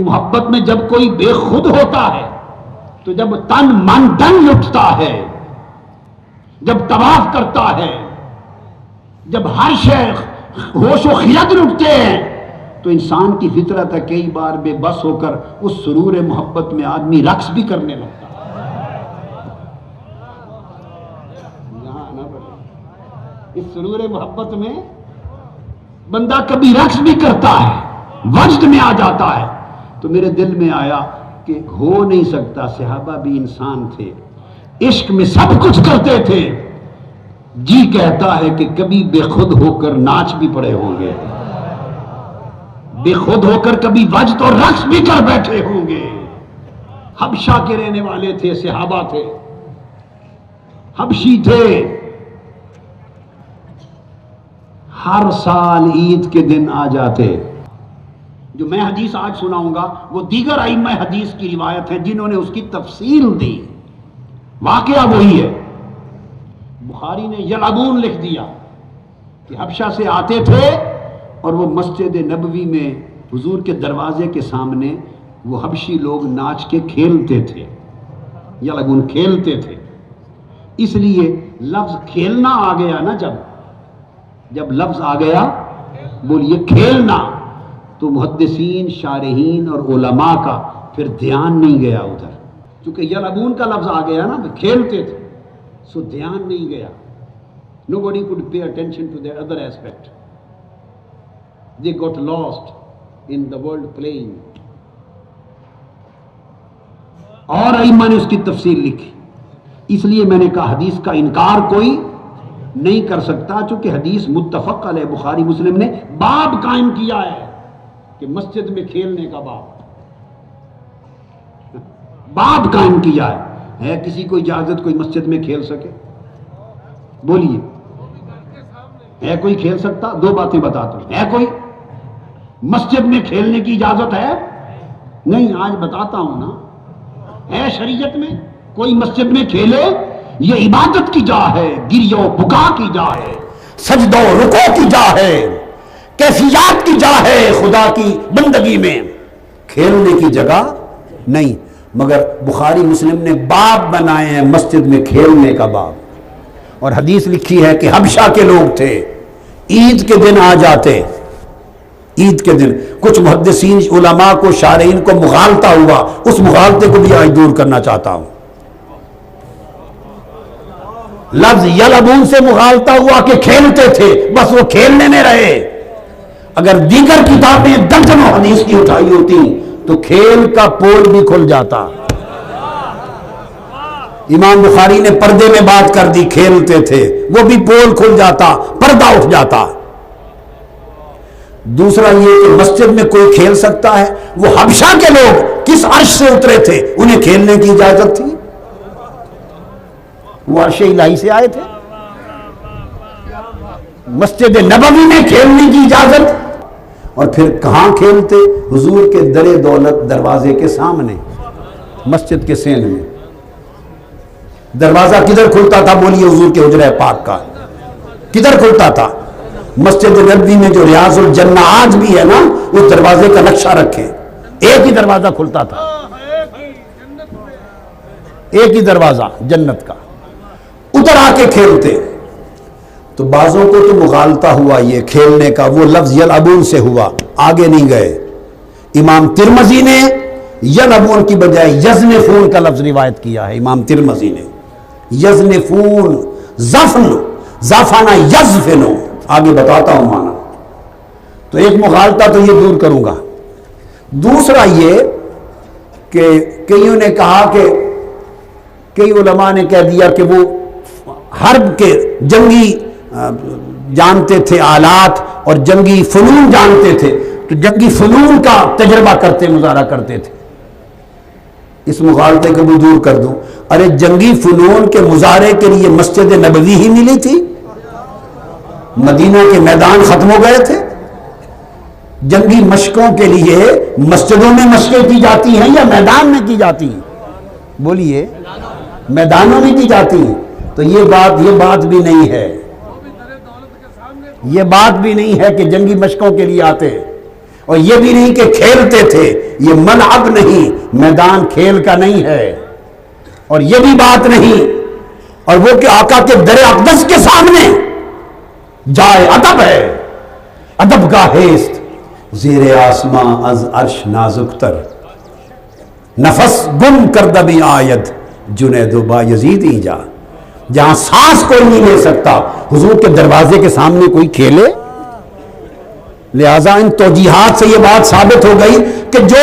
محبت میں جب کوئی بے خود ہوتا ہے تو جب تن من دن لٹتا ہے، جب طواف کرتا ہے، جب ہر شے ہوش و خرد لٹتے ہیں تو انسان کی فطرت ہے کئی بار بے بس ہو کر اس سرور محبت میں آدمی رقص بھی کرنے لگتا ہے۔ اس سرور محبت میں بندہ کبھی رقص بھی کرتا ہے، وجد میں آ جاتا ہے۔ تو میرے دل میں آیا کہ ہو نہیں سکتا، صحابہ بھی انسان تھے، عشق میں سب کچھ کرتے تھے، جی کہتا ہے کہ کبھی بے خود ہو کر ناچ بھی پڑے ہوں گے، بے خود ہو کر کبھی وجد اور رقص بھی کر بیٹھے ہوں گے۔ حبشہ کے رہنے والے تھے، صحابہ تھے، حبشی تھے، ہر سال عید کے دن آ جاتے۔ جو میں حدیث آج سناؤں گا وہ دیگر ائمہ حدیث کی روایت ہے جنہوں نے اس کی تفصیل دی، واقعہ وہی ہے۔ بخاری نے یلعبون لکھ دیا کہ حبشہ سے آتے تھے اور وہ مسجد نبوی میں حضور کے دروازے کے سامنے وہ حبشی لوگ ناچ کے کھیلتے تھے، یلعبون کھیلتے تھے۔ اس لیے لفظ کھیلنا آ گیا نا، جب لفظ آ گیا بولیے کھیلنا، تو محدثین، شارحین اور علماء کا پھر دھیان نہیں گیا ادھر، چونکہ یلعبون کا لفظ آ گیا نا، کھیلتے تھے، سو دھیان نہیں گیا۔ Nobody could pay attention to their other aspect. They got lost in the world playing. اور ائمہ نے اس کی تفصیل لکھی۔ اس لیے میں نے کہا حدیث کا انکار کوئی نہیں کر سکتا، چونکہ حدیث متفق علیہ، بخاری مسلم نے باب قائم کیا ہے کہ مسجد میں کھیلنے کا باب قائم کیا ہے کسی کو اجازت کوئی مسجد میں کھیل سکے؟ بولیے، ہے کوئی کھیل سکتا؟ دو باتیں بتاتا ہوں، ہے کوئی مسجد میں کھیلنے کی اجازت ہے؟ نہیں، آج بتاتا ہوں نا، ہے شریعت میں کوئی مسجد میں کھیلے؟ یہ عبادت کی جا ہے، گریہ و بکا کی جا ہے، سجدہ و رکوع کی جا ہے، کیفیات کی جا ہے خدا کی بندگی میں، کھیلنے کی جگہ نہیں۔ مگر بخاری مسلم نے باب بنائے ہیں مسجد میں کھیلنے کا باب، اور حدیث لکھی ہے کہ حبشہ کے لوگ تھے، عید کے دن آ جاتے، عید کے دن کچھ محدثین علماء کو، شارحین کو مغالطہ ہوا، اس مغالطے کو بھی آج دور کرنا چاہتا ہوں۔ لفظ یلعبون سے مغالطہ ہوا کہ کھیلتے تھے، بس وہ کھیلنے میں رہے۔ اگر دیگر کتابیں درجنوں حدیث کی اٹھائی ہوتی تو کھیل کا پول بھی کھل جاتا۔ امام بخاری نے پردے میں بات کر دی، کھیلتے تھے، وہ بھی پول کھل جاتا، پردہ اٹھ جاتا۔ دوسرا یہ کہ مسجد میں کوئی کھیل سکتا ہے؟ وہ حبشہ کے لوگ کس عرش سے اترے تھے، انہیں کھیلنے کی اجازت تھی؟ وہ عرش الہی سے آئے تھے، مسجد نبوی میں کھیلنے کی اجازت؟ اور پھر کہاں کھیلتے؟ حضور کے در دولت دروازے کے سامنے، مسجد کے سین میں۔ دروازہ کدھر کھلتا تھا؟ بولیے، حضور کے حجرہ پاک کا کدھر کھلتا تھا؟ مسجد نبوی میں جو ریاض الجنہ آج بھی ہے نا، اس دروازے کا نقشہ رکھیں، ایک ہی دروازہ کھلتا تھا، ایک ہی دروازہ جنت کا، ادھر آ کے کھیلتے۔ تو بعضوں کو تو مغالطہ ہوا یہ کھیلنے کا، وہ لفظ یلعبون سے ہوا، آگے نہیں گئے۔ امام ترمذی نے یلعبون کی بجائے یزنفون کا لفظ روایت کیا ہے، امام ترمذی نے یزنفون، زفن، زافانہ یزفنو، آگے بتاتا ہوں معنی۔ تو ایک مغالطہ تو یہ دور کروں گا۔ دوسرا یہ کہ کئیوں نے کہا کہ کئی علماء نے کہہ دیا کہ وہ حرب کے جنگی جانتے تھے، آلات اور جنگی فنون جانتے تھے، تو جنگی فنون کا تجربہ کرتے، مظاہرہ کرتے تھے۔ اس مغالطے کو بھی دور کر دوں۔ ارے جنگی فنون کے مظاہرے کے لیے مسجد نبوی ہی ملی تھی، مدینہ کے میدان ختم ہو گئے تھے۔ جنگی مشقوں کے لیے مسجدوں میں مشقیں کی جاتی ہیں یا میدان میں کی جاتی ہیں؟ بولیے، میدانوں میں کی جاتی ہیں۔ تو یہ بات بھی نہیں ہے، یہ بات بھی نہیں ہے کہ جنگی مشقوں کے لیے آتے۔ اور یہ بھی نہیں کہ کھیلتے تھے، یہ ملعب نہیں، میدان کھیل کا نہیں ہے، اور یہ بھی بات نہیں، اور وہ کہ آقا کے در اقدس کے سامنے جائے ادب ہے، ادب کا ہیست زیر آسماں از عرش نازک تر، نفس گم کردہ بھی آید جنید و بایزید جا، جہاں سانس کوئی نہیں لے سکتا حضور کے دروازے کے سامنے کوئی کھیلے۔ لہذا ان توجیحات سے یہ بات ثابت ہو گئی کہ جو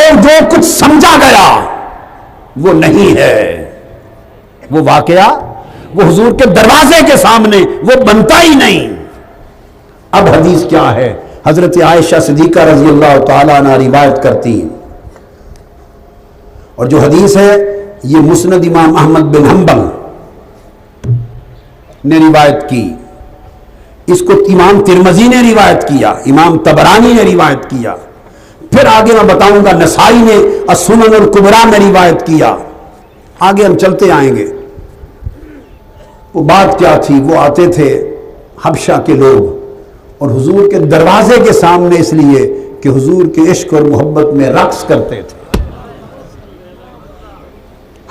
کچھ سمجھا گیا وہ نہیں ہے، وہ واقعہ وہ حضور کے دروازے کے سامنے وہ بنتا ہی نہیں۔ اب حدیث کیا ہے؟ حضرت عائشہ صدیقہ رضی اللہ تعالیٰ عنہ روایت کرتی ہیں، اور جو حدیث ہے یہ مسند امام احمد بن حنبل نے روایت کی، اس کو امام ترمذی نے روایت کیا، امام طبرانی نے روایت کیا، پھر آگے میں بتاؤں گا نسائی نے السنن الکبریٰ میں روایت کیا، آگے ہم چلتے آئیں گے۔ وہ بات کیا تھی؟ وہ آتے تھے حبشہ کے لوگ اور حضور کے دروازے کے سامنے اس لیے کہ حضور کے عشق اور محبت میں رقص کرتے تھے۔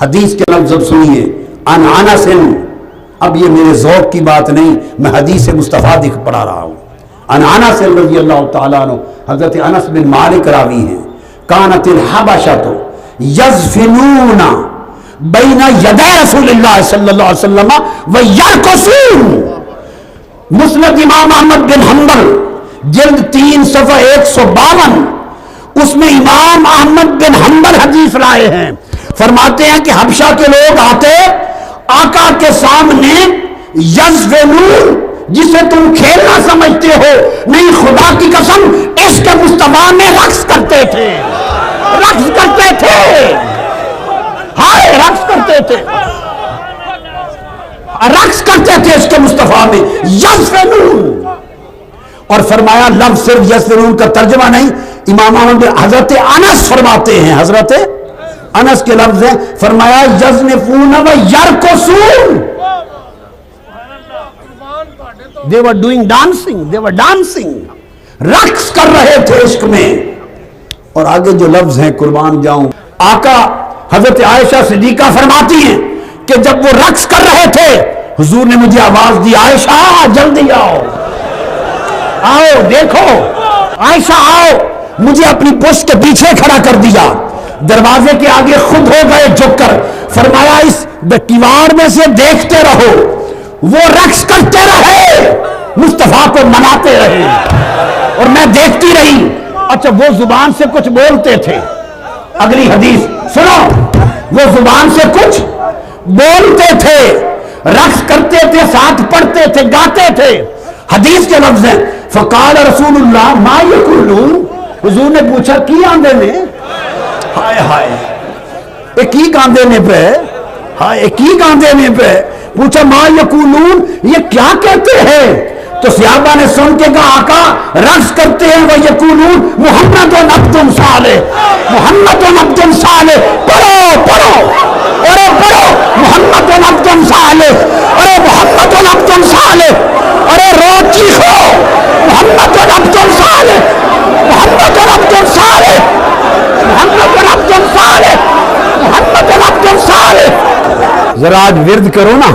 حدیث کے لفظ اب سنیے، عن انس، اب یہ میرے ذوق کی بات نہیں، میں حدیث مصطفیٰ پڑھا رہا ہوں۔ عن انس رضی اللہ تعالیٰ عنہ، حضرت انس بن مالک راوی ہیں، کانت الحبشۃ یزفنون بین یدی رسول اللہ صلی اللہ علیہ وسلم ویرقصون۔ مسند امام احمد بن حنبل جلد 3 صفحہ 152، اس میں امام احمد بن حنبل حدیث لائے ہیں، فرماتے ہیں کہ حبشہ کے لوگ آتے آقا کے سامنے، یزفنون جسے تم کھیلنا سمجھتے ہو، نہیں خدا کی قسم عشق مصطفیٰ میں رقص کرتے تھے، رقص کرتے تھے، ہائے رقص کرتے تھے، رقص کرتے تھے عشق مصطفیٰ میں، یزفنون۔ اور فرمایا لفظ صرف یزفنون کا ترجمہ نہیں، امام احمد حضرت انس فرماتے ہیں، حضرت انس کے لفظ ہیں، فرمایا یزنفون و یرقصون، they were doing dancing, they were dancing، رقص کر رہے تھے عشق میں۔ اور آگے جو لفظ ہیں قربان جاؤں، آقا حضرت عائشہ صدیقہ فرماتی ہیں کہ جب وہ رقص کر رہے تھے حضور نے مجھے آواز دی، عائشہ جلدی آؤ، آؤ دیکھو، عائشہ آؤ، مجھے اپنی پشت کے پیچھے کھڑا کر دیا، دروازے کے آگے خود ہو گئے جھک کر، فرمایا اس کیوار میں سے دیکھتے رہو، وہ رقص کرتے رہے، مصطفیٰ کو مناتے رہے، اور میں دیکھتی رہی۔ اچھا وہ زبان سے کچھ بولتے تھے، اگلی حدیث سنو، وہ زبان سے کچھ بولتے تھے، رقص کرتے تھے، ساتھ پڑھتے تھے، گاتے تھے۔ حدیث کے لفظ ہیں، فقال رسول اللہ ما یقولون، حضور نے پوچھا کی آندے میں، ہائے ہائے ایک ہی گاندے میں پہ، ہائے ایک ہی گاندے میں پہ، پوچھا ما یقولون یہ کیا کہتے ہیں؟ تو صحابہ نے سن کے کہا آقا رقص کرتے ہیں، وہ یقولون محمد عبد صالح، محمد عبد صالح، پڑھو پڑھو ارے پڑھو، محمد عبد صالح، ارے محمد عبد صالح، ارے رو چیخو، محمد عبد صالح، محمد عبد صالح، محمد عبد صالح، محمد عبد صالح۔ ذرا آج ورد کرو نا،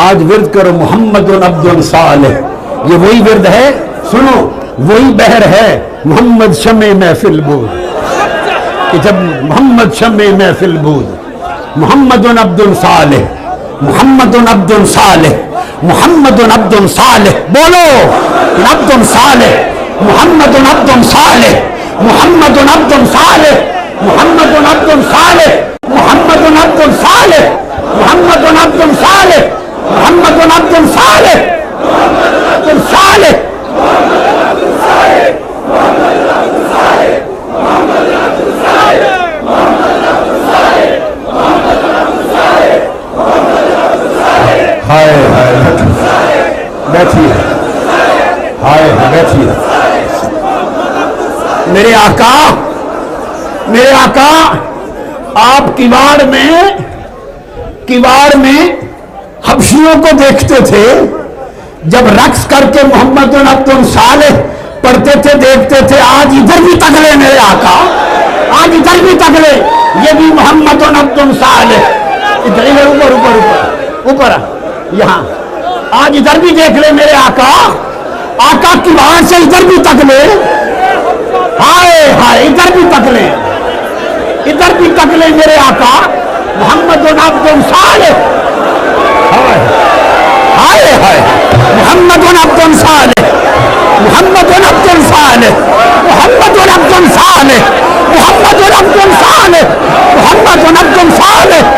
آج ورد کرو محمد عبد صالح، یہ وہی ورد ہے، سنو وہی بہر ہے محمد شمع محفل بود، کہ جب محمد شمع محفل بود، محمد عبد صالح، محمد عبد صالح، محمد عبد صالح، بولو عبد صالح، محمد عبد صالح، محمد عبد صالح، محمد عبد صالح، محمد عبد صالح، محمد عبد صالح، محمد عبد صالح، عبد صالح، ہائے ہائے بیٹھیے، ہائے بیٹھیے، میرے آقا، میرے آقا آپ کیوار میں حبشیوں کو دیکھتے تھے، جب رقص کر کے محمد عبد صالح پڑھتے تھے دیکھتے تھے آج ادھر بھی تکلے میرے آقا، آج ادھر بھی تکلے، یہ بھی محمد عبد صالح، ادھر اوپر اوپر اوپر اوپر یہاں، آج ادھر بھی دیکھ لے میرے آقا، آقا کی وہاں سے ادھر بھی تکلے، ہائے ہائے ادھر بھی تکلے، ادھر بھی تکلے میرے آقا محمد عبد صالح، ہائے ہائے محمد عبد صالح، محمد عبد صالح، محمد عبد صالح، محمد عبد صالح، محمد عبد صالح۔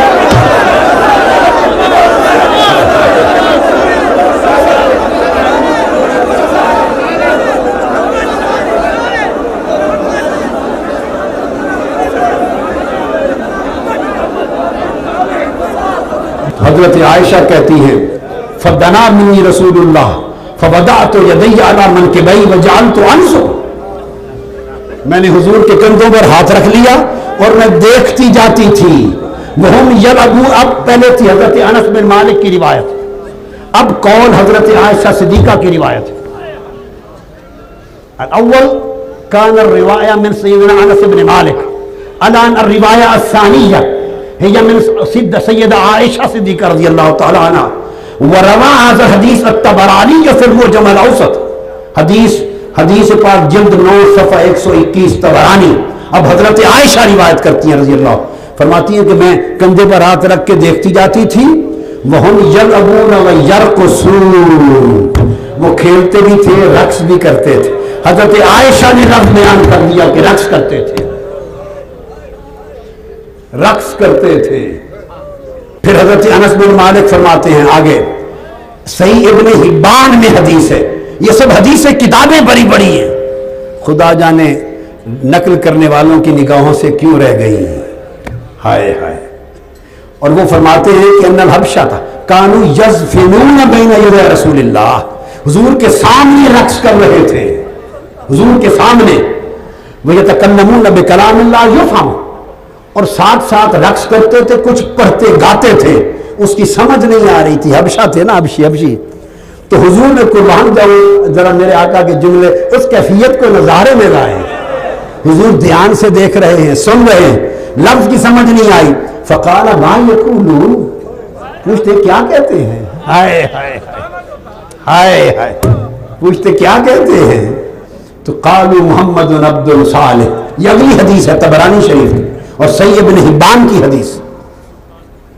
حضرت عائشہ کہتی ہیں فدنا منی رسول اللہ فوضعت یدی علی منکبی وجعلت انظر، میں نے حضور کے کندھوں پر ہاتھ رکھ لیا اور میں دیکھتی جاتی تھی، وہم یلعبون، اب پہلے تھی حضرت انس بن مالک کی روایت، اب قول حضرت عائشہ صدیقہ کی روایت۔ الاول کان الروایہ من سیدنا انس بن مالک، الان الروایہ الثانیہ هي من سيدة عائشة صديقة رضي الله تعالى عنها، وروى هذا الحديث الطبراني في المعجم الأوسط، حدیث پاک جلد 9 صفحہ 121 طبرانی۔ اب حضرت عائشہ روایت کرتی ہیں رضی اللہ، فرماتی ہیں کہ میں کندھے پر ہاتھ رکھ کے دیکھتی جاتی تھی، وَهُمْ يَلْعَبُونَ وَيَرْقُصُونَ، وہ کھیلتے بھی تھے رقص بھی کرتے تھے۔ حضرت عائشہ نے لفظ بیان کر دیا کہ رقص کرتے تھے، رقص کرتے تھے۔ پھر حضرت انس بن مالک فرماتے ہیں آگے، صحیح ابن حبان میں حدیث ہے، یہ سب حدیثیں کتابیں بڑی بڑی ہیں، خدا جانے نقل کرنے والوں کی نگاہوں سے کیوں رہ گئی ہیں، ہائے ہائے۔ اور وہ فرماتے ہیں کہ ان الحبشہ تھا کانو یزفنون بین یدی رسول اللہ، حضور کے سامنے رقص کر رہے تھے، حضور کے سامنے، وَيَتَكَلَّمُونَ بِكَلَامِ اللَّهِ يُفْهَمُ، اور ساتھ ساتھ رقص کرتے تھے، کچھ پڑھتے گاتے تھے، اس کی سمجھ نہیں آ رہی تھی، حبشہ تھے نا، حبشی۔ تو حضور نے قربان جاؤ ذرا میرے آقا کے جملے اس کیفیت کو نظارے میں لائے، حضور دھیان سے دیکھ رہے ہیں، سن رہے ہیں، لفظ کی سمجھ نہیں آئی، فقال ما یقولون، پوچھتے کیا کہتے ہیں، ہائے ہائے ہائے ہائے، پوچھتے کیا کہتے ہیں، تو قالوا محمد عبد صالح، یہ اگلی حدیث ہے طبرانی شریف کی اور صحیح ابن حبان کی حدیث۔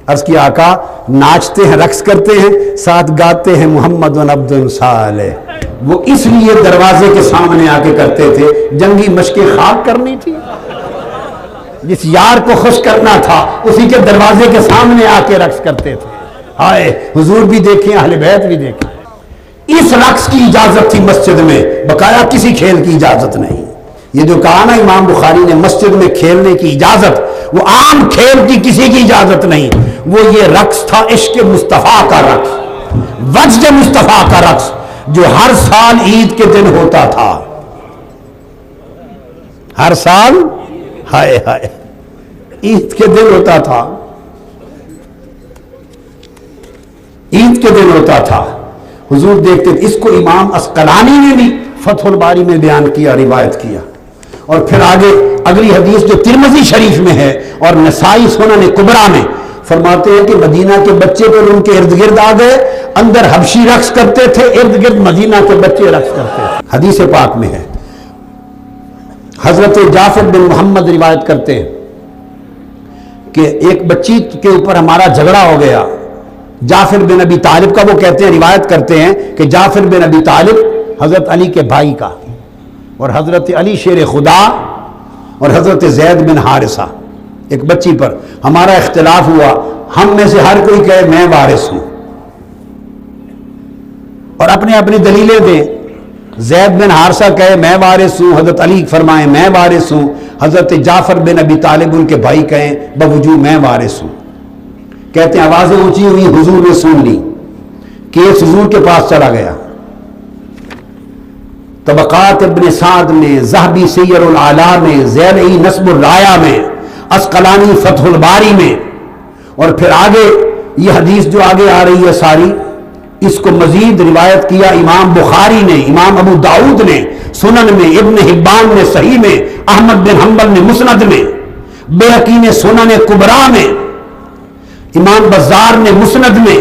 عرض کی آقا ناچتے ہیں، رقص کرتے ہیں، ساتھ گاتے ہیں محمد عبد صالح، وہ اس لیے دروازے کے سامنے آ کے کرتے تھے، جنگی مشقیں خاک کرنی تھی، جس یار کو خوش کرنا تھا اسی کے دروازے کے سامنے آ کے رقص کرتے تھے، ہائے حضور بھی دیکھیں اہل بیت بھی دیکھیں۔ اس رقص کی اجازت تھی مسجد میں، بقایا کسی کھیل کی اجازت نہیں۔ یہ جو کہا نا امام بخاری نے مسجد میں کھیلنے کی اجازت، وہ عام کھیل کی کسی کی اجازت نہیں، وہ یہ رقص تھا عشق مصطفیٰ کا رقص، وجد مصطفیٰ کا رقص، جو ہر سال عید کے دن ہوتا تھا، ہر سال، ہائے ہائے عید کے دن ہوتا تھا، عید کے دن ہوتا تھا، حضور دیکھتے تھے۔ اس کو امام عسقلانی نے بھی فتح الباری میں بیان کیا، روایت کیا۔ اور پھر آگے اگلی حدیث جو ترمذی شریف میں ہے اور نسائی سنن کبریٰ میں، فرماتے ہیں کہ مدینہ کے بچے پھر ان کے ارد گرد آ گئے، اندر حبشی رقص کرتے تھے، ارد گرد مدینہ کے بچے رقص کرتے تھے۔ حدیث پاک میں ہے، حضرت جعفر بن محمد روایت کرتے ہیں کہ ایک بچی کے اوپر ہمارا جھگڑا ہو گیا، جعفر بن ابی طالب کا، وہ کہتے ہیں روایت کرتے ہیں کہ جعفر بن ابی طالب حضرت علی کے بھائی کا، اور حضرت علی شیر خدا اور حضرت زید بن حارثہ، ایک بچی پر ہمارا اختلاف ہوا، ہم میں سے ہر کوئی کہے میں وارث ہوں اور اپنے اپنی دلیلیں دیں، زید بن حارثہ کہے میں وارث ہوں، حضرت علی فرمائیں میں وارث ہوں، حضرت جعفر بن ابی طالب ان کے بھائی کہیں بوجود میں وارث ہوں۔ کہتے ہیں آوازیں اونچی ہوئی، حضور نے سن لی، کیس حضور کے پاس چلا گیا۔ طبقات ابن سعد میں، ذہبی سیر العلام میں، ذیلی نصب الرایہ میں، عسقلانی فتح الباری میں، اور پھر آگے یہ حدیث جو آگے آ رہی ہے ساری، اس کو مزید روایت کیا امام بخاری نے، امام ابو داؤد نے سنن میں، ابن حبان نے صحیح میں، احمد بن حنبل نے مسند میں، بیہقی نے سنن کبریٰ میں، امام بزار نے مسند میں،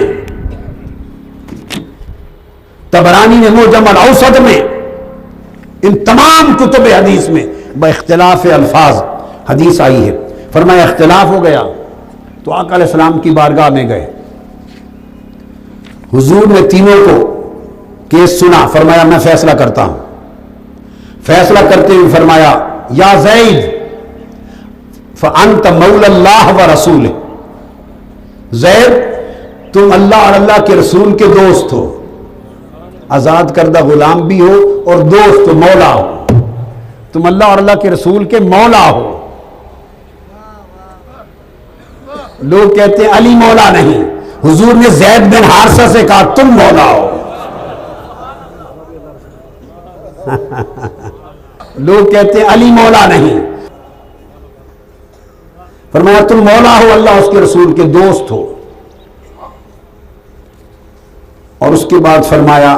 طبرانی نے معجم الاوسط میں، ان تمام کتب حدیث میں باختلاف الفاظ حدیث آئی ہے۔ فرمایا اختلاف ہو گیا تو آقا علیہ السلام کی بارگاہ میں گئے، حضور نے تینوں کو کیس سنا، فرمایا میں فیصلہ کرتا ہوں۔ فیصلہ کرتے ہوئے فرمایا یا زید فانت مولا اللہ و رسول، زید تم اللہ اور اللہ کے رسول کے دوست ہو، آزاد کردہ غلام بھی ہو اور دوست ہو، مولا ہو، تم اللہ اور اللہ کے رسول کے مولا ہو۔ لوگ کہتے ہیں علی مولا نہیں، حضور نے زید بن حارثہ سے کہا تم مولا ہو۔ لوگ کہتے ہیں علی مولا نہیں، فرمایا تم مولا ہو، اللہ اس کے رسول کے دوست ہو۔ اور اس کے بعد فرمایا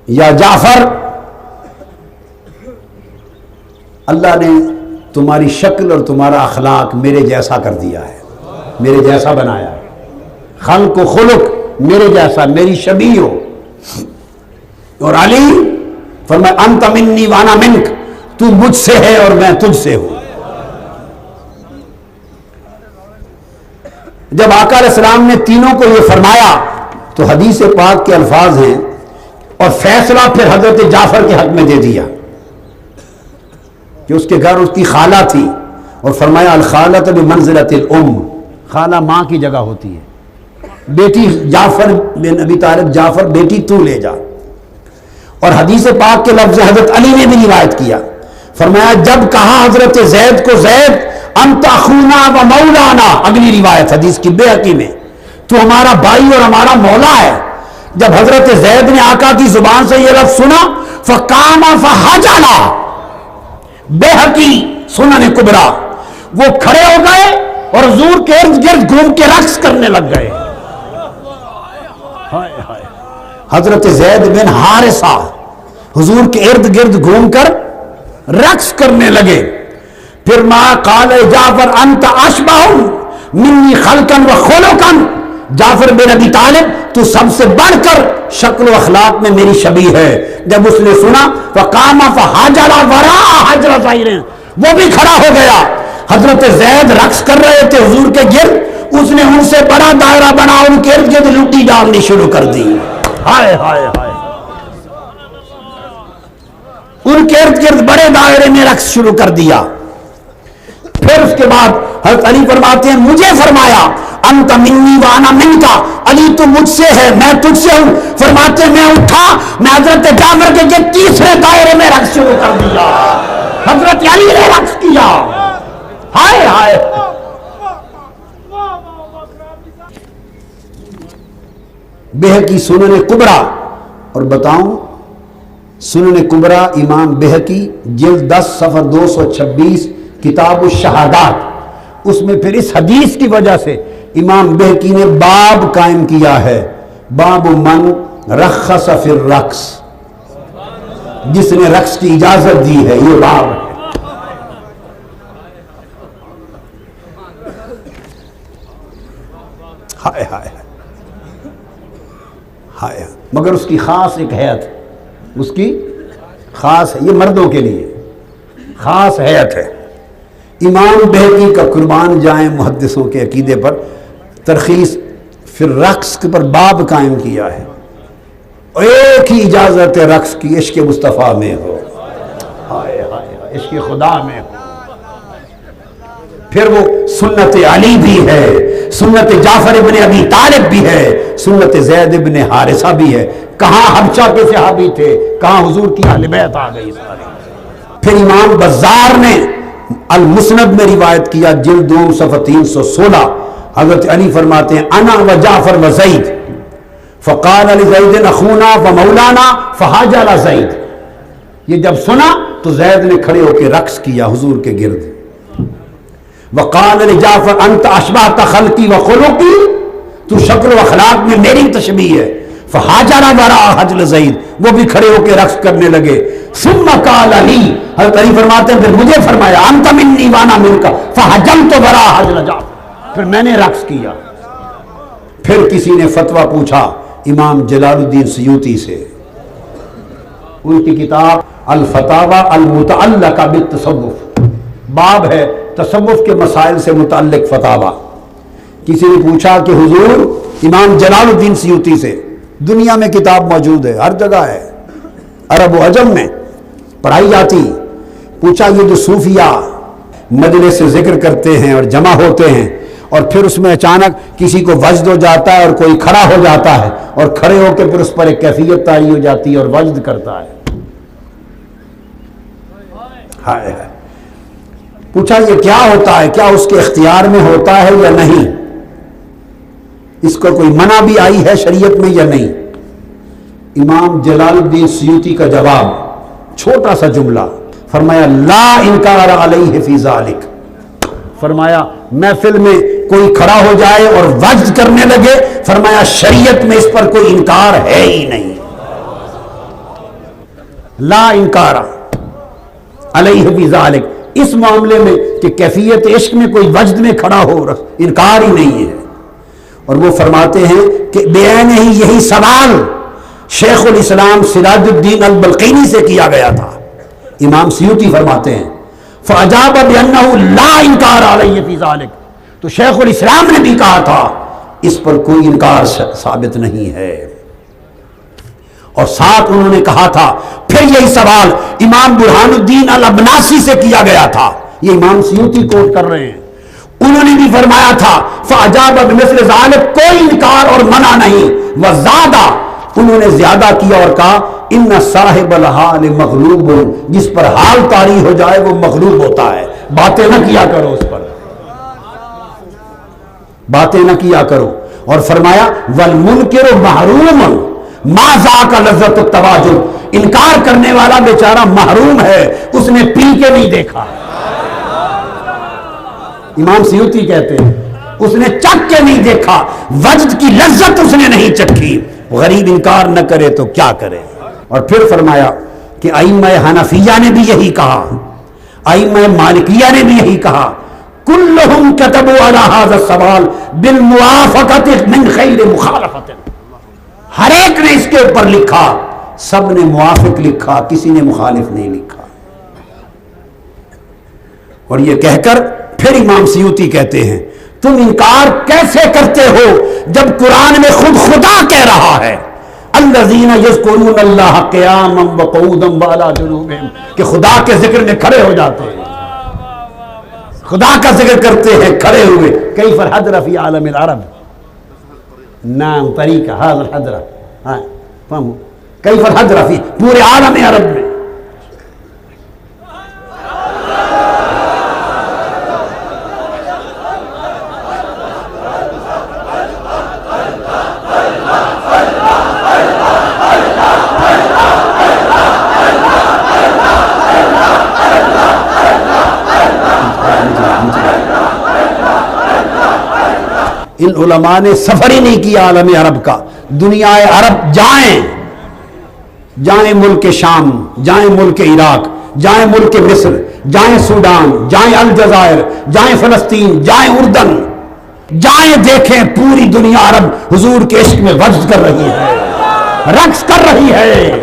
یا جعفر اللہ نے تمہاری شکل اور تمہارا اخلاق میرے جیسا کر دیا ہے، میرے جیسا بنایا ہے، خلق و خلق میرے جیسا، میری شبیہ ہو۔ اور علی فرمایا انت منی وانا منک، تو مجھ سے ہے اور میں تجھ سے ہوں۔ جب آقا علیہ السلام نے تینوں کو یہ فرمایا تو حدیث پاک کے الفاظ ہیں اور فیصلہ پھر حضرت جعفر کے حق میں دے دیا کہ اس کے گھر اس کی خالہ تھی، اور فرمایا الخالۃ بمنزلۃ الام، خالہ ماں کی جگہ ہوتی ہے، بیٹی جعفر بن ابی طالب، جعفر بیٹی تو لے جا۔ اور حدیث پاک کے لفظ حضرت علی نے بھی روایت کیا، فرمایا جب کہا حضرت زید کو زید انت اخونا و مولانا، اگلی روایت حدیث کی بیہقی میں، تو ہمارا بھائی اور ہمارا مولا ہے، جب حضرت زید نے آقا کی زبان سے یہ لفظ سنا فقام فحجلا، بیہقی سنن کبریٰ، وہ کھڑے ہو گئے اور حضور کے ارد گرد گھوم کے رقص کرنے لگ گئے۔ حضرت زید بن حارثہ حضور کے ارد گرد گھوم کر رقص کرنے لگے۔ پھر ما قال جعفر انت اشبہ منی خلقا و خلقا، جعفر بن ابی طالب تو سب سے بڑھ کر شکل و اخلاق میں میری شبیہ ہے۔ جب اس نے سنا فقام فحجر وراء حجر ظاہر، وہ بھی کھڑا ہو گیا۔ حضرت زید رقص کر رہے تھے حضور کے گرد، اس نے ان سے بڑا دائرہ بنا ان کے ارد گرد لوٹی ڈالنی شروع کر دی۔ ہائے ہائے ہائے، ان کے ارد گرد بڑے دائرے میں رقص شروع کر دیا۔ پھر اس کے بعد حضرت علی فرماتے ہیں مجھے فرمایا انت منی وانا منکا، علی تو مجھ سے ہے میں تجھ سے ہوں۔ فرماتے ہیں میں اٹھا، میں حضرت جعفر کے تیسرے دائرے میں رقص شروع کر دیا، حضرت علی نے رقص کیا۔ ہائے ہائے، بیہقی سنن کبریٰ، اور بتاؤں سنن کبریٰ امام بیہقی جلد 10 صفحہ 226 کتاب الشہادات، اس میں پھر اس حدیث کی وجہ سے امام بیہقی نے باب قائم کیا ہے، باب من رخص فی الرقص، جس نے رقص کی اجازت دی ہے، یہ باب ہے۔ ہائے ہائے ہائے، مگر اس کی خاص ایک حیت، اس کی خاص، یہ مردوں کے لیے خاص حیت ہے۔ امام بیہقی کا قربان جائیں محدثوں کے عقیدے پر ترخیص پھر رقص کے پر باب قائم کیا ہے، اور ایک ہی اجازت ہے رقص کی، عشق مصطفیٰ میں ہو، ہائے ہائے، عشق خدا میں ہو۔ پھر وہ سنت علی بھی ہے، سنت جعفر ابن ابی طالب بھی ہے، سنت زید ابن حارثہ بھی ہے۔ کہاں حبشہ کے صحابی تھے، کہاں حضور کی اہل بیت آ گئی سارے۔ پھر امام بزار نے المسند میں روایت کیا جلد 2 صفحہ 316، حضرت علی فرماتے ہیں انا و جعفر و زید فقال لزید اخونا و مولانا فحجل زید، یہ جب سنا تو زید نے کھڑے ہو کے رقص کیا حضور کے گرد۔ وقال لجعفر انت اشبہت خلقی و خلقی، تو شکل و اخلاق میں میری تشبیہ ہے۔ فہاجر وراء حجل زید، وہ بھی کھڑے ہو کے رقص کرنے لگے۔ ثم قال لی، حضرت علی فرماتے ہیں پھر مجھے فرمایا انت منی وانا منک فحجلت وراء حجل جعفر، پھر میں نے رقص کیا۔ پھر کسی نے فتویٰ پوچھا امام جلال الدین سیوطی سے، ان کی کتاب الفتاوی المتعلقہ بالتصوف، باب ہے تصوف کے مسائل سے متعلق فتاوی۔ کسی نے پوچھا کہ حضور امام جلال الدین سیوطی سے، دنیا میں کتاب موجود ہے، ہر جگہ ہے، عرب و عجم میں پڑھائی جاتی، پوچھا یہ جو صوفیہ مجلس سے ذکر کرتے ہیں اور جمع ہوتے ہیں اور پھر اس میں اچانک کسی کو وجد ہو جاتا ہے اور کوئی کھڑا ہو جاتا ہے اور کھڑے ہو کے پھر اس پر ایک کیفیت طاری ہو جاتی ہے اور وجد کرتا ہے، ہائے ہائے، پوچھا یہ کیا ہوتا ہے، کیا اس کے اختیار میں ہوتا ہے یا نہیں، اس کو کوئی منع بھی آئی ہے شریعت میں یا نہیں؟ امام جلال الدین سیوطی کا جواب چھوٹا سا جملہ، فرمایا لا انکار علیہ فی ذالک، فرمایا محفل میں کوئی کھڑا ہو جائے اور وجد کرنے لگے، فرمایا شریعت میں اس پر کوئی انکار ہے ہی نہیں، لا انکار علیہ فی ذالک، اس معاملے میں کہ کیفیت عشق میں کوئی وجد میں کھڑا ہو انکار ہی نہیں ہے۔ اور وہ فرماتے ہیں کہ بیان ہی یہی سوال شیخ الاسلام سراج الدین البلقینی سے کیا گیا تھا۔ امام سیوطی فرماتے ہیں فَأَجَابَ بِأَنَّهُ لَا إِنْكَارَ عَلَيَّ فِي ذَلِكَ، تو شیخ الاسلام نے بھی کہا تھا اس پر کوئی انکار ثابت نہیں ہے۔ اور ساتھ انہوں نے کہا تھا پھر یہی سوال امام برہان الدین الابناسی سے کیا گیا تھا، یہ امام سیوطی کوٹ کر رہے ہیں، انہوں نے بھی فرمایا تھا فَأَجَابَ بِمِثْلِ ذَلِكَ، کوئی انکار اور منع نہیں، وَزَادَ، انہوں نے زیادہ کیا اور کہا ان صاحب الحال مغلوب، جس پر حال طاری ہو جائے وہ مغلوب ہوتا ہے، باتیں نہ کیا کرو اس پر، باتیں نہ کیا کرو۔ اور فرمایا والمنکر محروم ما ذاک لذت التواجد، انکار کرنے والا بیچارہ محروم ہے، اس نے پی کے نہیں دیکھا، امام سیوطی کہتے ہیں اس نے چکھ کے نہیں دیکھا، وجد کی لذت اس نے نہیں چکھی، غریب انکار نہ کرے تو کیا کرے۔ اور پھر فرمایا کہ ائمہ حنفیہ نے بھی یہی کہا، ائمہ مالکیہ نے بھی یہی کہا، کلہم کتبوا علی ھذا السوال بالموافقۃ من خیر مخالفۃ، ہر ایک نے اس کے اوپر لکھا، سب نے موافق لکھا، کسی نے مخالف نہیں لکھا۔ اور یہ کہہ کر پھر امام سیوطی کہتے ہیں تم انکار کیسے کرتے ہو جب قرآن میں خود خدا کہہ رہا ہے الذین یذکرون اللہ قیاما وقعودا وعلی جنوبہم، کہ خدا کے ذکر میں کھڑے ہو جاتے ہیں، خدا کا ذکر کرتے ہیں کھڑے ہوئے۔ کیف الحضر فی عالم العرب، نام طریقہ حاضر الحضر، ہاں فهمو کیف الحضر فی پورے عالم عرب میں، ان علماء نے سفر ہی نہیں کیا عالم عرب کا، دنیا عرب جائیں ملک شام، جائیں ملک عراق، جائیں ملک مصر، جائیں سوڈان، جائیں الجزائر، جائیں فلسطین، جائیں اردن، جائیں دیکھیں پوری دنیا عرب حضور کے عشق میں وجد کر رہی ہے، رقص کر رہی ہے۔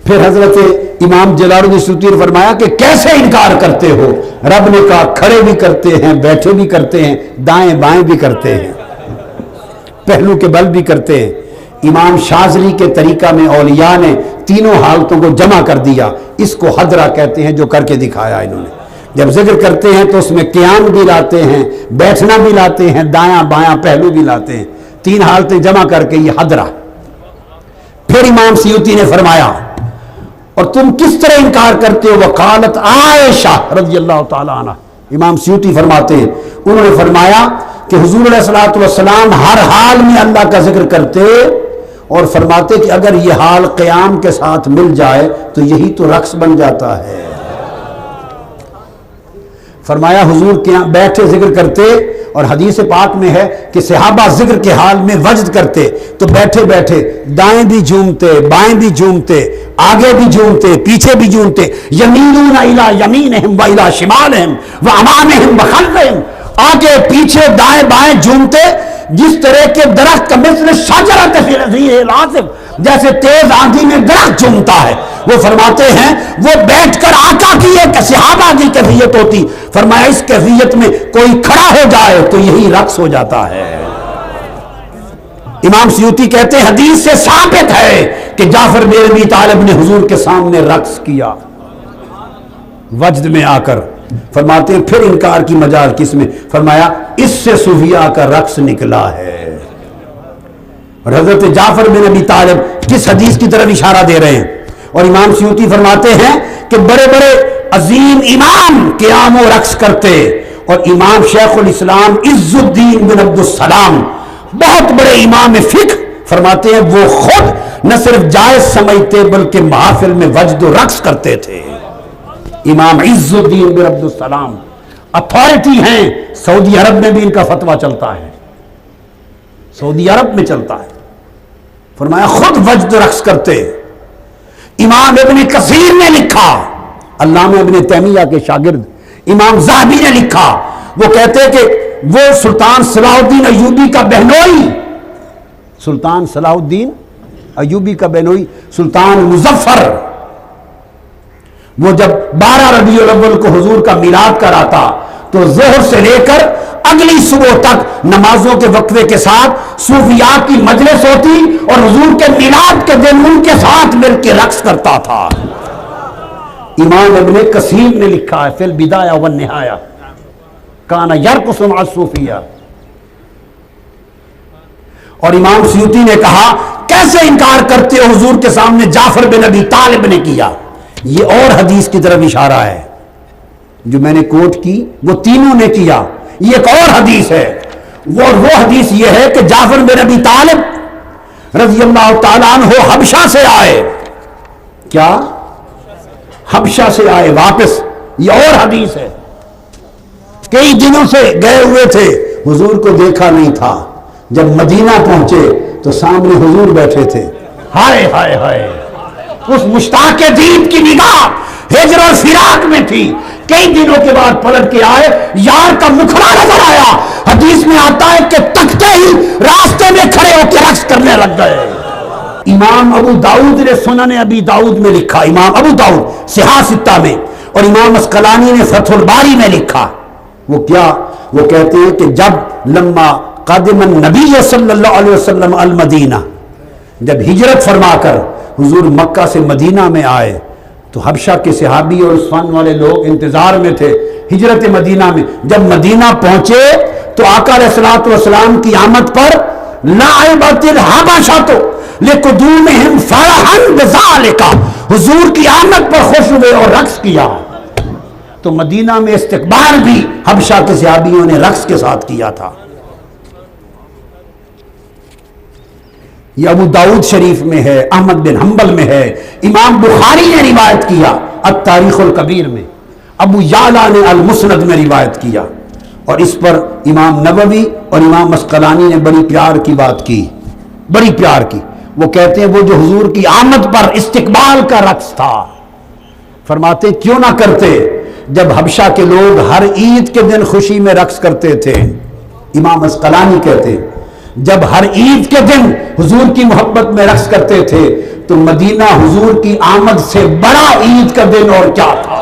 پھر حضرت امام جلال الدین سیوطی نے فرمایا کہ کیسے انکار کرتے ہو؟ رب نے کہا کھڑے بھی کرتے ہیں، بیٹھے بھی کرتے ہیں، دائیں بائیں بھی کرتے ہیں، پہلو کے بل بھی کرتے ہیں۔ امام شاذلی کے طریقہ میں اولیاء نے تینوں حالتوں کو جمع کر دیا، اس کو حضرہ کہتے ہیں جو کر کے دکھایا انہوں نے۔ جب ذکر کرتے ہیں تو اس میں قیام بھی لاتے ہیں، بیٹھنا بھی لاتے ہیں، دایاں بایاں پہلو بھی لاتے ہیں، تین حالتیں جمع کر کے یہ حضرہ۔ پھر امام سیوطی نے فرمایا اور تم کس طرح انکار کرتے ہو؟ وقالت عائشہ رضی اللہ تعالیٰ عنہ، امام سیوطی فرماتے ہیں انہوں نے فرمایا کہ حضور علیہ الصلوۃ والسلام ہر حال میں اللہ کا ذکر کرتے اور فرماتے کہ اگر یہ حال قیام کے ساتھ مل جائے تو یہی تو رقص بن جاتا ہے۔ فرمایا حضور کے یہاں بیٹھے ذکر کرتے، اور حدیث پاک میں ہے کہ صحابہ ذکر کے حال میں وجد کرتے تو بیٹھے بیٹھے دائیں بھی جھومتے، بائیں بھی جھومتے، آگے بھی جھومتے، پیچھے بھی جھومتے، یمینون الی یمینہم و الی شمالہم و امامہم و خلفہم، آگے پیچھے دائیں بائیں جھومتے، جس طرح کے درخت کا مثل شجرۃ فی الربیع العاصف، جیسے تیز آندھی میں درخت جھومتا ہے۔ وہ فرماتے ہیں وہ بیٹھ کر آقا کی ایک صحابہ کی کیفیت ہوتی، فرمایا اس کیفیت میں کوئی کھڑا ہو جائے تو یہی رقص ہو جاتا ہے۔ امام سیوطی کہتے ہیں حدیث سے ثابت ہے کہ جعفر بن ابی طالب نے حضور کے سامنے رقص کیا وجد میں آ کر۔ فرماتے ہیں پھر انکار کی مجال کس میں؟ فرمایا اس سے صوفیاء کا رقص نکلا ہے۔ اور حضرت جعفر بن ابی طالب کس حدیث کی طرف اشارہ دے رہے ہیں؟ اور امام سیوطی فرماتے ہیں کہ بڑے بڑے عظیم امام قیام و رقص کرتے، اور امام شیخ الاسلام عز الدین بن عبد السلام بہت بڑے امام فقہ فرماتے ہیں وہ خود نہ صرف جائز سمجھتے بلکہ محافل میں وجد و رقص کرتے تھے۔ امام عز الدین بن عبد السلام اتھارٹی ہیں، سعودی عرب میں بھی ان کا فتویٰ چلتا ہے، سعودی عرب میں چلتا ہے۔ فرمایا خود وجد و رقص کرتے۔ امام ابن کثیر نے لکھا، علامہ ابن تیمیہ کے شاگرد امام ذہبی نے لکھا، وہ کہتے کہ وہ سلطان صلاح الدین ایوبی کا بہنوئی، سلطان صلاح الدین ایوبی کا بہنوئی سلطان مظفر، وہ جب 12 ربیع الاول کو حضور کا میلاد کراتا تو ظہر سے لے کر اگلی صبح تک نمازوں کے وقفے کے ساتھ صوفیاء کی مجلس ہوتی، اور حضور کے میلاد کے دن ان کے ساتھ مل کے رقص کرتا تھا۔ امام ابن کثیر نے لکھا ہے فی البدایہ والنہایہ کان یرقص مع الصوفیہ۔ اور امام سیوطی نے کہا کیسے انکار کرتے ہو حضور کے سامنے جعفر بن ابی طالب نے کیا؟ یہ اور حدیث کی طرف اشارہ ہے جو میں نے کوٹ کی، وہ تینوں نے کیا، یہ ایک اور حدیث ہے۔ وہ حدیث یہ ہے کہ جعفر بن ابی طالب رضی اللہ تعالیٰ عنہ حبشہ سے آئے، کیا حبشہ سے آئے واپس، یہ اور حدیث ہے۔ کئی دنوں سے گئے ہوئے تھے، حضور کو دیکھا نہیں تھا، جب مدینہ پہنچے تو سامنے حضور بیٹھے تھے، ہائے ہائے ہائے، اس مشتاق دین کی نگاہ ہجر اور فراق میں تھی۔ کئی دنوں کے بعد پلٹ کے آئے، یار کا مکھڑا نظر آیا، حدیث میں آتا ہے کہ تکتے ہی راستے میں کھڑے ہو کے رقص کرنے لگ گئے۔ امام ابو داؤد نے سنن ابی داؤد میں لکھا، امام ابو داؤد صحاح ستہ میں، اور امام اسقلانی نے فتح الباری میں لکھا، وہ کیا؟ وہ کہتے ہیں کہ جب لما قادم النبی صلی اللہ علیہ وسلم المدینہ، جب ہجرت فرما کر حضور مکہ سے مدینہ میں آئے تو حبشہ کے صحابی اور عثمان والے لوگ انتظار میں تھے ہجرت مدینہ میں۔ جب مدینہ پہنچے تو آقا علیہ الصلوۃ والسلام کی آمد پر لعبت الحبشۃ لقدومہم فرحا بذالک، حضور کی آمد پر خوش ہوئے اور رقص کیا۔ تو مدینہ میں استقبال بھی حبشہ کے صحابیوں نے رقص کے ساتھ کیا تھا۔ یہ ابو داؤد شریف میں ہے، احمد بن حنبل میں ہے، امام بخاری نے روایت کیا التاریخ الکبیر میں، ابو یعلا نے المسند میں روایت کیا، اور اس پر امام نووی اور امام اسقلانی نے بڑی پیار کی بات کی، بڑی پیار کی۔ وہ کہتے ہیں وہ جو حضور کی آمد پر استقبال کا رقص تھا، فرماتے کیوں نہ کرتے؟ جب حبشہ کے لوگ ہر عید کے دن خوشی میں رقص کرتے تھے، امام اسقلانی کہتے ہیں جب ہر عید کے دن حضور کی محبت میں رقص کرتے تھے تو مدینہ حضور کی آمد سے بڑا عید کا دن اور کیا تھا؟